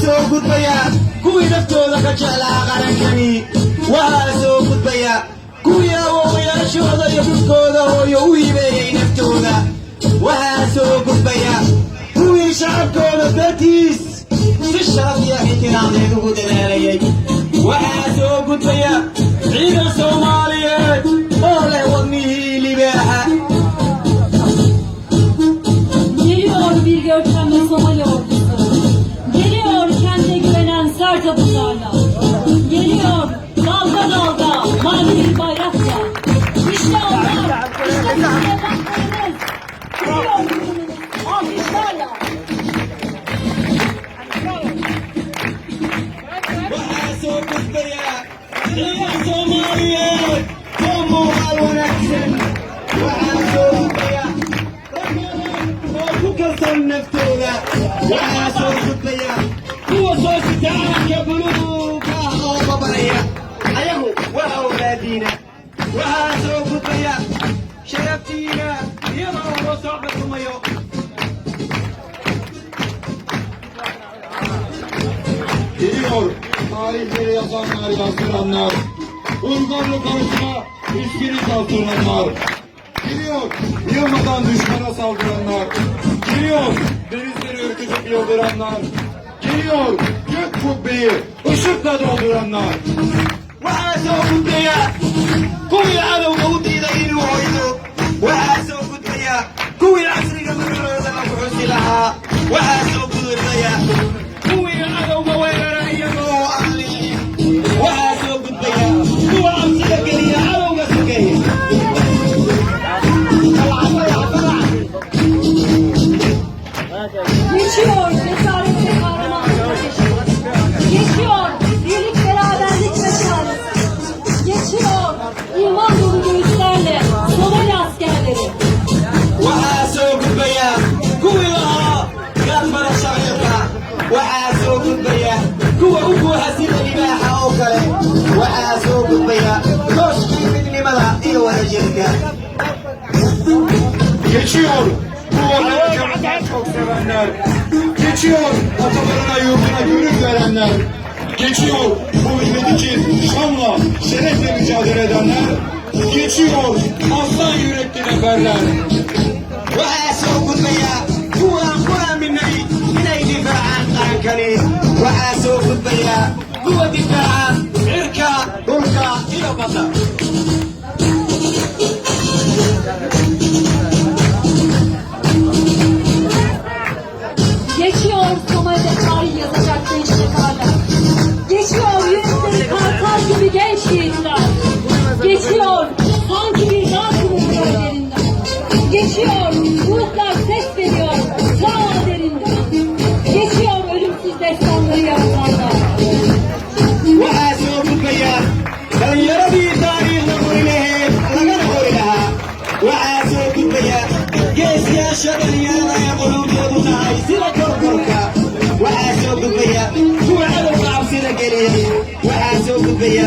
soo gudbaya kuwii naftooda ka jeclaa qarankani waxaa soo gudbaya kuwii awoowayaashooda iyo dhulkooda hooyo u hibeeyey naftooda waxaa soo gudbaya kuwii shacabkooda dartiis si sharaf iyo ixtiraamdeed ugu dadaalayay waxaa soo gudbaya ciidan Soomaaliyeed oo leh wadnihii libaaxa. Geliyor bir görkemli Somali ordusu. Geliyor kendine güvenen sert adımlarla. Geliyor dalga dalga mavi bir bayrakla. İşte onlar, işte bizim evlatlarımız. Geliyor bugünün alkışlarla. Waxaa soo gudbaya ciidan Soomaaliyeed oo muuqaal wanaagsan. Waxaa soo gudbaya oo ku kalsoon naftooda. Waxaa soo gudbaya kuwa soo sitaanka buluuga ah oo babaraya ayagu waa awlaadiina. Waxaa soo gudbaya sharaftiina iyadoo loo soo xukumayo. Geliyor tarihleri yazanlar, yazdıranlar, uygarlı karışma ilkini kaldıranlar. Geliyor yılmadan düşmana saldıranlar. Geliyor denizleri ürkütüp yıldıranlar. Geliyor gök kubbeyi ışıkla dolduranlar. Waxaa soo gudbaya kuwii cadowga u diiday inuu hoydo. Waxaa soo gudbaya kuwii casriga magaalooda lagu xusi lahaa. Waxaa soo gudbaya kuwii cadowga weerara iyagoo aqliyin. Waxaa soo gudbaya kuwa cabsida geliya cadowga sokeeye. Geçiyor cesaret ve kahramanlık ateşi. Geçiyor birlik beraberlik meşalesi. Geçiyor iman dolu göğüslerle Somali askerleri. Waxaa soo gudbaya kuwii lahaa gaadmada shaciirka. Waxaa soo gudbaya kuwa u buuxa sida libaaxa oo kale. Waxaa soo gudbaya tooshkii midnimada iyo wadajirka. Geçiyor bu vatanı çok sevenler. Geçiyor atalarına yurduna gönül verenler. Geçiyor bu millet için şanla, şerefle mücadele edenler. Geçiyor aslan yürekli neferler. Waxaa soo gudbaya kuwa aan ku aaminay inay difaacaan qarankani. Waxaa soo gudbaya kuwa difaaca cirka, dhulka iyo badda. Geçiyor Somali'de tarih yazacak gençlik hala. Geçiyor yürekleri kartal gibi genç yiğitler. Geçiyor sanki bir dağ kılıç gölgelerinden. Geçiyor ruhlar ses veriyor ta derinden. Geçiyor ölümsüz destanları yaratanlar. Waxaa soo gudbaya dhalinyaradii taariikhda qori lahayd lagana qori lahaa. Waxaa soo gudbaya geesiyaasha dhalinyarada ee qulubtoodu tahay sida korkorka. Waxaa soo gudbaya kuwa cadowga cabsida geliyay. Waxaa soo gudbaya